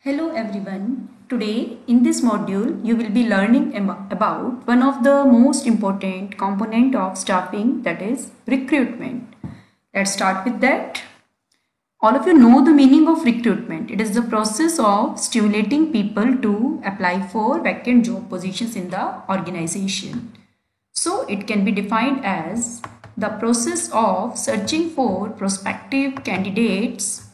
Hello everyone. Today in this module you will be learning about one of the most important component of staffing, that is recruitment. Let's start with that. All of you know the meaning of recruitment. It is the process of stimulating people to apply for vacant job positions in the organization. So it can be defined as the process of searching for prospective candidates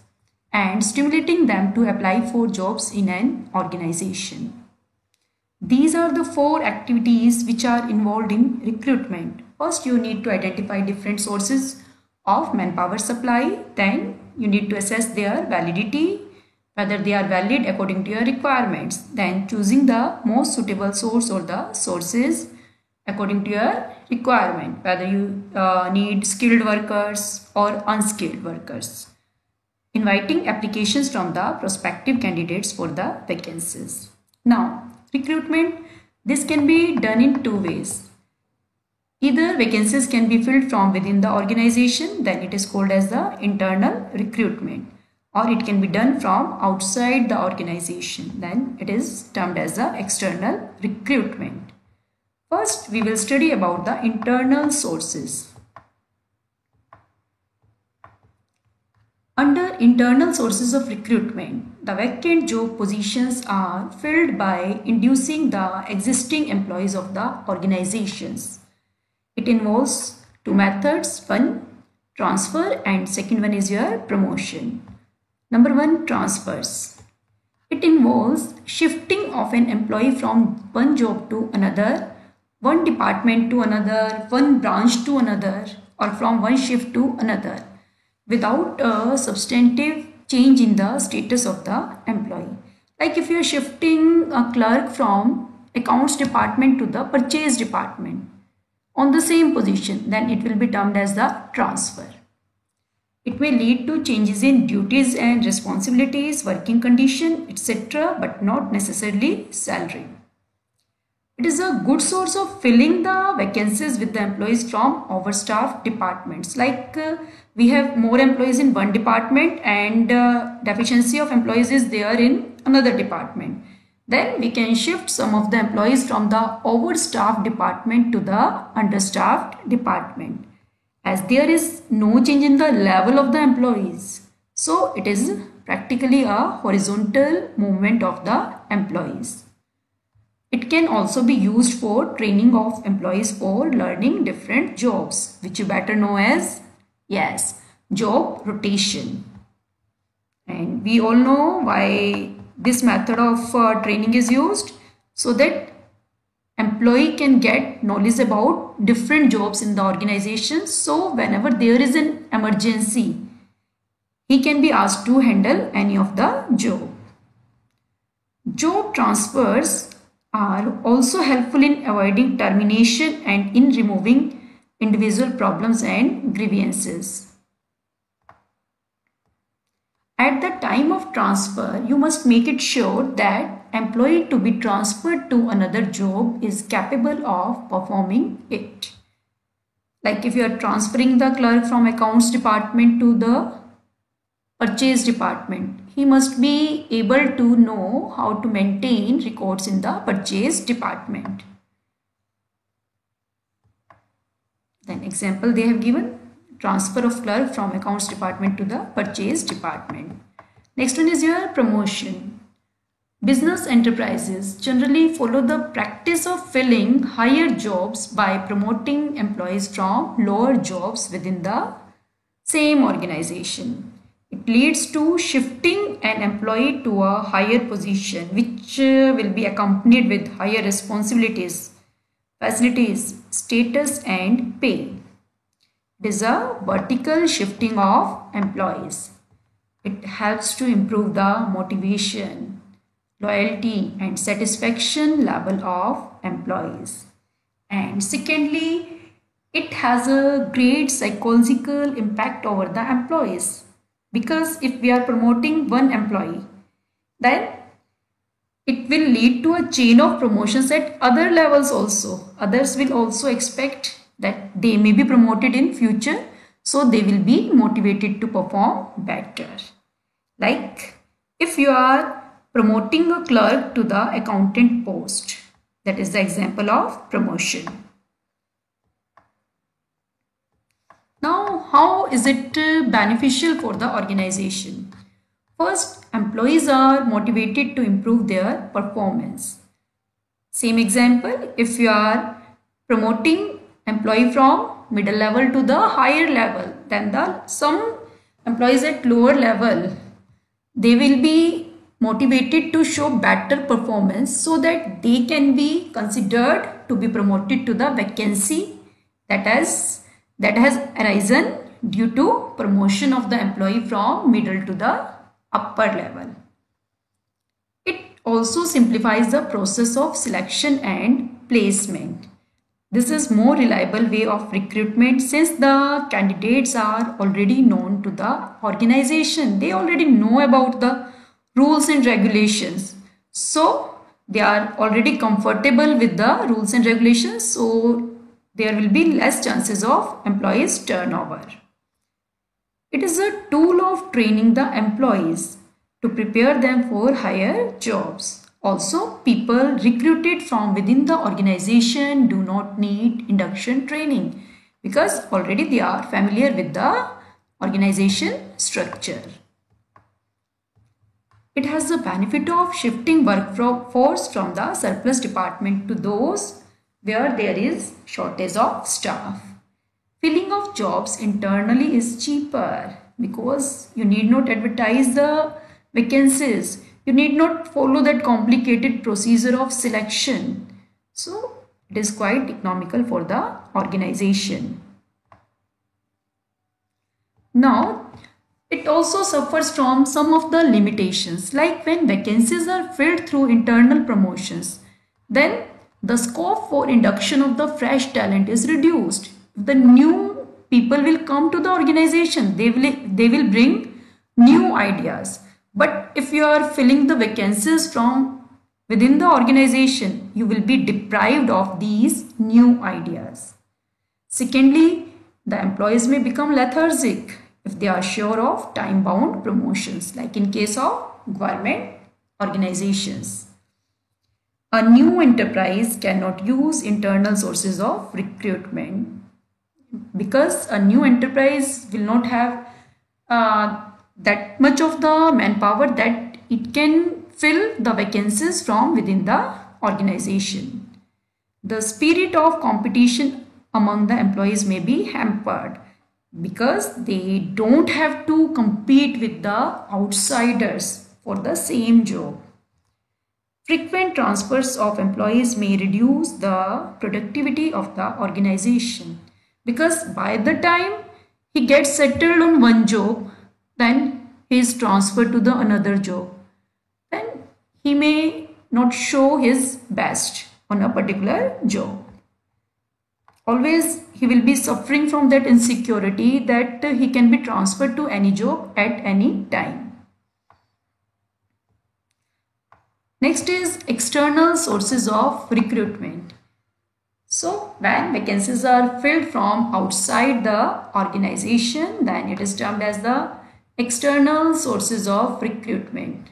and stimulating them to apply for jobs in an organization. These are the 4 activities which are involved in recruitment. First, you need to identify different sources of manpower supply. Then you need to assess their validity, whether they are valid according to your requirements. Then choosing the most suitable source or the sources according to your requirement, whether you need skilled workers or unskilled workers. Inviting applications from the prospective candidates for the vacancies. Now, recruitment, this can be done in 2 ways. Either vacancies can be filled from within the organization, then it is called as the internal recruitment, or it can be done from outside the organization, then it is termed as the external recruitment. First, we will study about the internal sources. Under internal sources of recruitment, the vacant job positions are filled by inducing the existing employees of the organizations. It involves 2 methods. One, transfer, and second one is your promotion. Number 1, transfers. It involves shifting of an employee from one job to another, one department to another, one branch to another, or from one shift to another, without a substantive change in the status of the employee. Like if you are shifting a clerk from accounts department to the purchase department on the same position, then it will be termed as the transfer. It may lead to changes in duties and responsibilities, working condition, etc., but not necessarily salary. It is a good source of filling the vacancies with the employees from overstaffed departments. Like we have more employees in one department and deficiency of employees is there in another department. Then we can shift some of the employees from the overstaffed department to the understaffed department, as there is no change in the level of the employees. So it is practically a horizontal movement of the employees. It can also be used for training of employees for learning different jobs, which you better know as, yes, job rotation. And we all know why this method of training is used, so that employee can get knowledge about different jobs in the organization. So whenever there is an emergency, he can be asked to handle any of the job. Job transfers are also helpful in avoiding termination and in removing individual problems and grievances. At the time of transfer, you must make it sure that employee to be transferred to another job is capable of performing it. Like if you are transferring the clerk from accounts department to the purchase department, he must be able to know how to maintain records in the purchase department. Then example they have given, transfer of clerk from accounts department to the purchase department. Next one is your promotion. Business enterprises generally follow the practice of filling higher jobs by promoting employees from lower jobs within the same organization. It leads to shifting an employee to a higher position, which will be accompanied with higher responsibilities, facilities, status and pay. It is a vertical shifting of employees. It helps to improve the motivation, loyalty and satisfaction level of employees. And secondly, it has a great psychological impact over the employees. Because if we are promoting one employee, then it will lead to a chain of promotions at other levels also. Others will also expect that they may be promoted in future, so they will be motivated to perform better. Like if you are promoting a clerk to the accountant post. That is the example of promotion. Now, how is it beneficial for the organization? First, employees are motivated to improve their performance. Same example, if you are promoting employee from middle level to the higher level, then some employees at lower level, they will be motivated to show better performance so that they can be considered to be promoted to the vacancy that has arisen due to promotion of the employee from middle to the upper level. It also simplifies the process of selection and placement. This is more reliable way of recruitment since the candidates are already known to the organization. They already know about the rules and regulations. So they are already comfortable with the rules and regulations. So there will be less chances of employees turnover. It is a tool of training the employees to prepare them for higher jobs. Also, people recruited from within the organization do not need induction training because already they are familiar with the organization structure. It has the benefit of shifting workforce from the surplus department to those where there is shortage of staff. Filling of jobs internally is cheaper because you need not advertise the vacancies. You need not follow that complicated procedure of selection. So it is quite economical for the organization. Now, it also suffers from some of the limitations, like when vacancies are filled through internal promotions, then the scope for induction of the fresh talent is reduced. The new people will come to the organization, they will bring new ideas. But if you are filling the vacancies from within the organization, you will be deprived of these new ideas. Secondly, the employees may become lethargic if they are sure of time-bound promotions, like in case of government organizations. A new enterprise cannot use internal sources of recruitment because a new enterprise will not have that much of the manpower that it can fill the vacancies from within the organization. The spirit of competition among the employees may be hampered because they don't have to compete with the outsiders for the same job. Frequent transfers of employees may reduce the productivity of the organization because by the time he gets settled on one job, then he is transferred to the another job. Then he may not show his best on a particular job. Always he will be suffering from that insecurity that he can be transferred to any job at any time. Next is external sources of recruitment. So when vacancies are filled from outside the organization, then it is termed as the external sources of recruitment.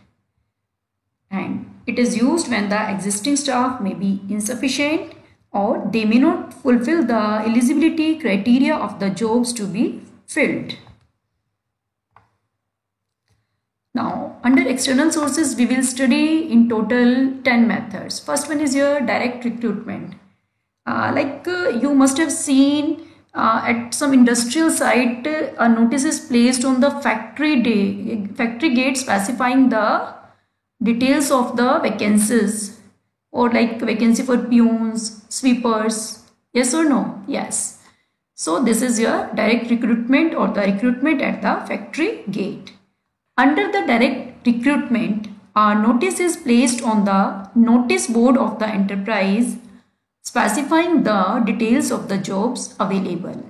And it is used when the existing staff may be insufficient or they may not fulfill the eligibility criteria of the jobs to be filled. Now, under external sources, we will study in total 10 methods. First one is your direct recruitment. You must have seen at some industrial site, a notice is placed on the factory gate specifying the details of the vacancies, or like vacancy for peons, sweepers. Yes or no? Yes. So this is your direct recruitment or the recruitment at the factory gate. Under the direct recruitment, a notice is placed on the notice board of the enterprise specifying the details of the jobs available.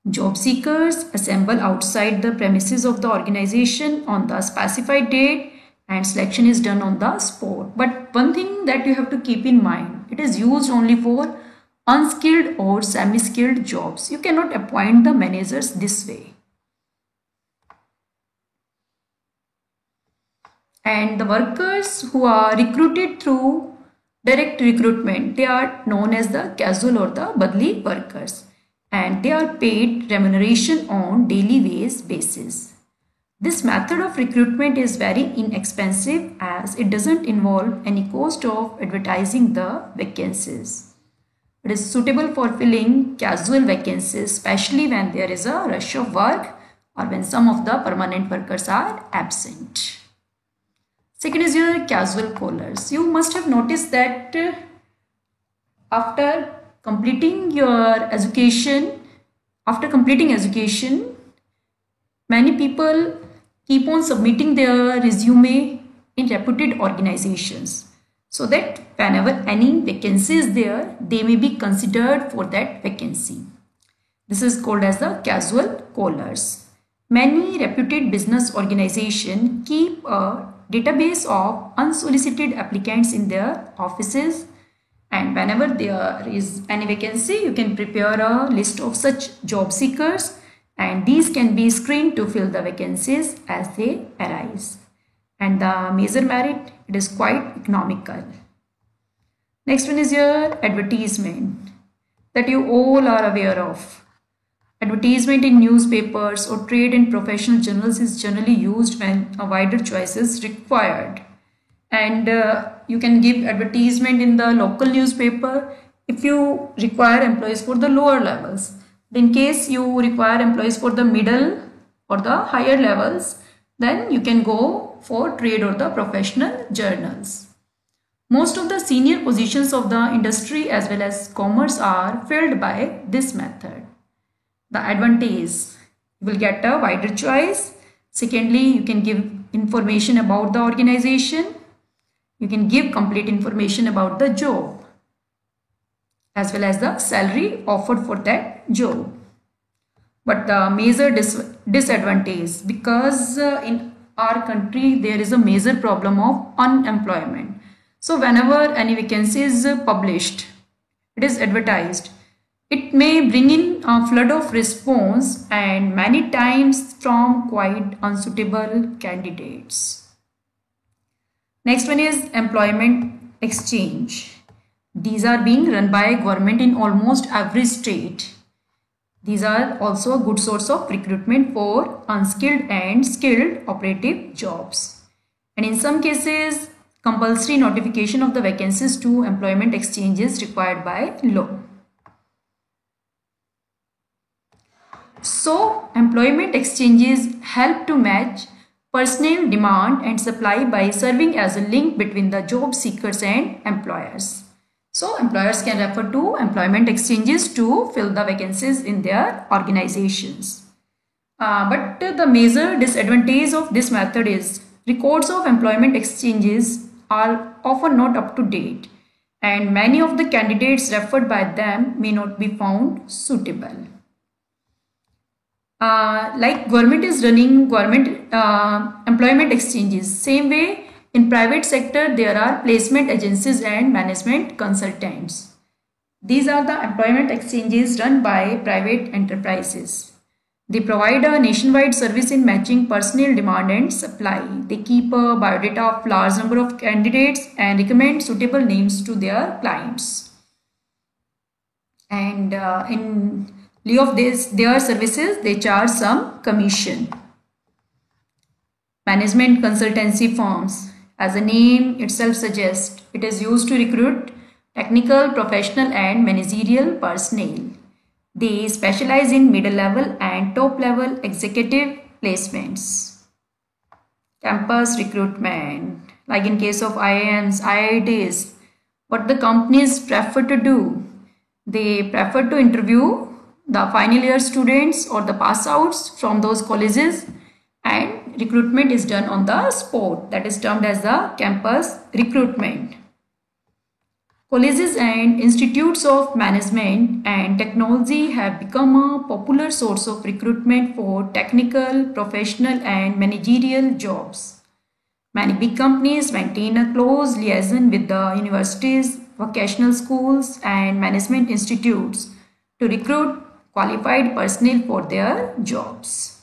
Job seekers assemble outside the premises of the organization on the specified date and selection is done on the spot. But one thing that you have to keep in mind, it is used only for unskilled or semi-skilled jobs. You cannot appoint the managers this way. And the workers who are recruited through direct recruitment, they are known as the casual or the badli workers, and they are paid remuneration on daily wage basis. This method of recruitment is very inexpensive as it doesn't involve any cost of advertising the vacancies. It is suitable for filling casual vacancies, especially when there is a rush of work or when some of the permanent workers are absent. Second is your casual callers. You must have noticed that after completing your education, many people keep on submitting their resume in reputed organizations so that whenever any vacancy is there, they may be considered for that vacancy. This is called as the casual callers. Many reputed business organizations keep a database of unsolicited applicants in their offices, and whenever there is any vacancy, you can prepare a list of such job seekers, and these can be screened to fill the vacancies as they arise. And the major merit, it is quite economical. Next one is your advertisement that you all are aware of. Advertisement in newspapers or trade and professional journals is generally used when a wider choice is required. And you can give advertisement in the local newspaper if you require employees for the lower levels. In case you require employees for the middle or the higher levels, then you can go for trade or the professional journals. Most of the senior positions of the industry as well as commerce are filled by this method. The advantage, you will get a wider choice. Secondly, you can give information about the organization. You can give complete information about the job as well as the salary offered for that job. But the major disadvantage, because in our country there is a major problem of unemployment. So whenever any vacancy is published, it is advertised, it may bring in a flood of response and many times from quite unsuitable candidates. Next one is employment exchange. These are being run by government in almost every state. These are also a good source of recruitment for unskilled and skilled operative jobs. And in some cases, compulsory notification of the vacancies to employment exchange is required by law. So, employment exchanges help to match personnel demand and supply by serving as a link between the job seekers and employers. So, employers can refer to employment exchanges to fill the vacancies in their organizations. But the major disadvantage of this method is records of employment exchanges are often not up to date, and many of the candidates referred by them may not be found suitable. Like government is running government employment exchanges, same way in private sector there are placement agencies and management consultants. These are the employment exchanges run by private enterprises. They provide a nationwide service in matching personnel demand and supply. They keep a biodata of large number of candidates and recommend suitable names to their clients. And in lieu of their services, they charge some commission. Management consultancy firms, as the name itself suggests, it is used to recruit technical, professional and managerial personnel. They specialize in middle level and top level executive placements. Campus recruitment, like in case of IIMs, IITs, what the companies prefer to do, they prefer to interview the final year students or the pass outs from those colleges, and recruitment is done on the spot. That is termed as the campus recruitment. Colleges and institutes of management and technology have become a popular source of recruitment for technical, professional and managerial jobs. Many big companies maintain a close liaison with the universities, vocational schools and management institutes to recruit qualified personnel for their jobs.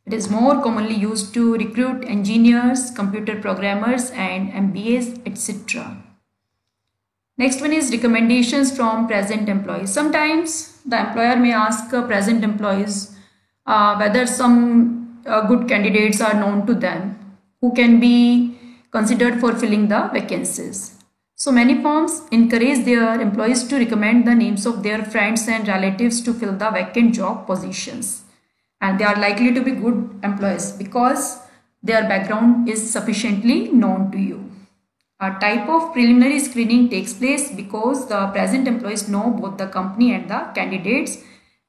It is more commonly used to recruit engineers, computer programmers, and MBAs, etc. Next one is recommendations from present employees. Sometimes the employer may ask present employees whether some good candidates are known to them who can be considered for filling the vacancies. So many firms encourage their employees to recommend the names of their friends and relatives to fill the vacant job positions. And they are likely to be good employees because their background is sufficiently known to you. A type of preliminary screening takes place because the present employees know both the company and the candidates,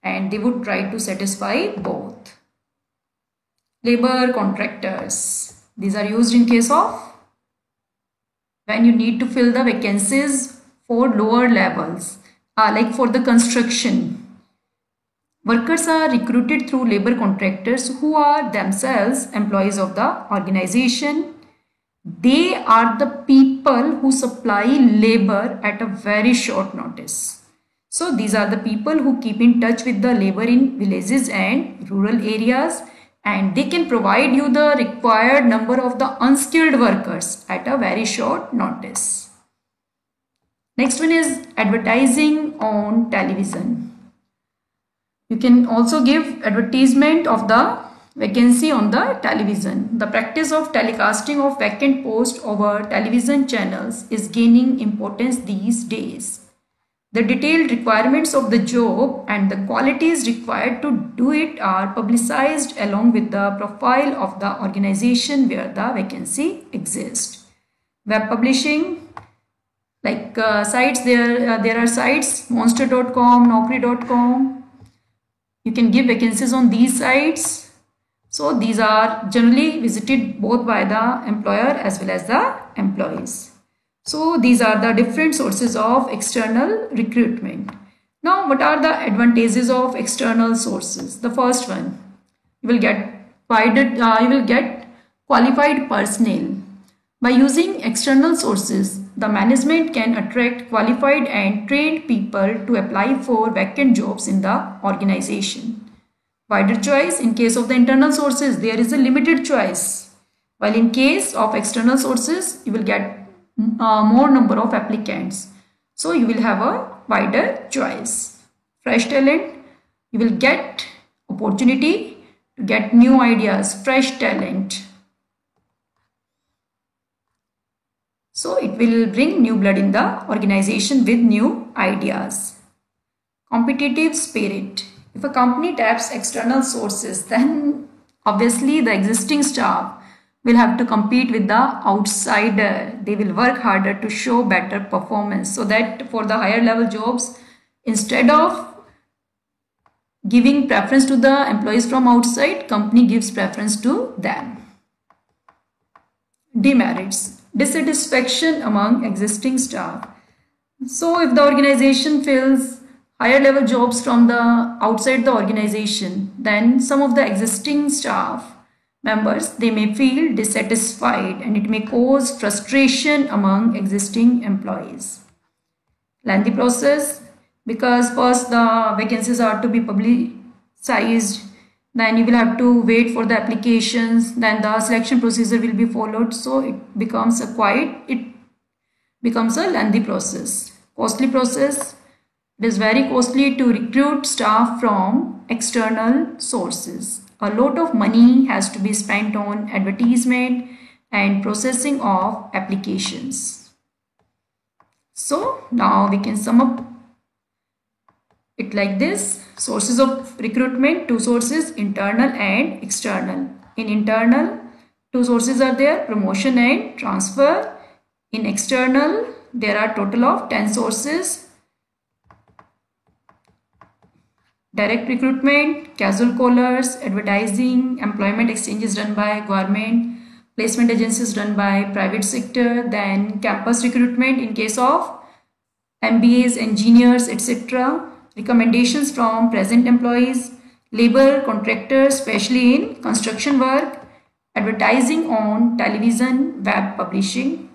and they would try to satisfy both. Labor contractors. These are used in case of when you need to fill the vacancies for lower levels, like for the construction. Workers are recruited through labor contractors who are themselves employees of the organization. They are the people who supply labor at a very short notice. So these are the people who keep in touch with the labor in villages and rural areas, and they can provide you the required number of the unskilled workers at a very short notice. Next one is advertising on television. You can also give advertisement of the vacancy on the television. The practice of telecasting of vacant posts over television channels is gaining importance these days. The detailed requirements of the job and the qualities required to do it are publicized along with the profile of the organization where the vacancy exists. Web publishing, like sites, there are sites monster.com, naukri.com. You can give vacancies on these sites. So these are generally visited both by the employer as well as the employees. So these are the different sources of external recruitment. Now, what are the advantages of external sources? The first one, you will get qualified personnel. By using external sources, the management can attract qualified and trained people to apply for vacant jobs in the organization. Wider choice. In case of the internal sources, there is a limited choice. While in case of external sources, you will get more number of applicants. So you will have a wider choice. Fresh talent. You will get opportunity to get new ideas, fresh talent. So it will bring new blood in the organization with new ideas. Competitive spirit. If a company taps external sources, then obviously the existing staff will have to compete with the outsider. They will work harder to show better performance, so that for the higher level jobs, instead of giving preference to the employees from outside, company gives preference to them. Demerits. Dissatisfaction among existing staff. So if the organization fills higher level jobs from the outside the organization, then some of the existing staff members, they may feel dissatisfied and it may cause frustration among existing employees. Lengthy process, because first the vacancies are to be publicized, then you will have to wait for the applications, then the selection procedure will be followed, so it becomes a lengthy process. Costly process. It is very costly to recruit staff from external sources. A lot of money has to be spent on advertisement and processing of applications. So now we can sum up it like this. Sources of recruitment, two sources, internal and external. In internal, two sources are there, promotion and transfer. In external, there are total of 10 sources. Direct recruitment, casual callers, advertising, employment exchanges done by government, placement agencies done by private sector, then campus recruitment in case of MBAs, engineers, etc. Recommendations from present employees, labor contractors, especially in construction work, advertising on television, web publishing.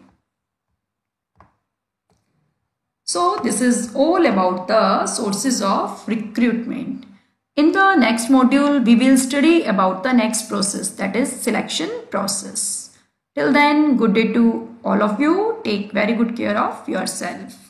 So this is all about the sources of recruitment. In the next module, we will study about the next process, that is selection process. Till then, good day to all of you. Take very good care of yourself.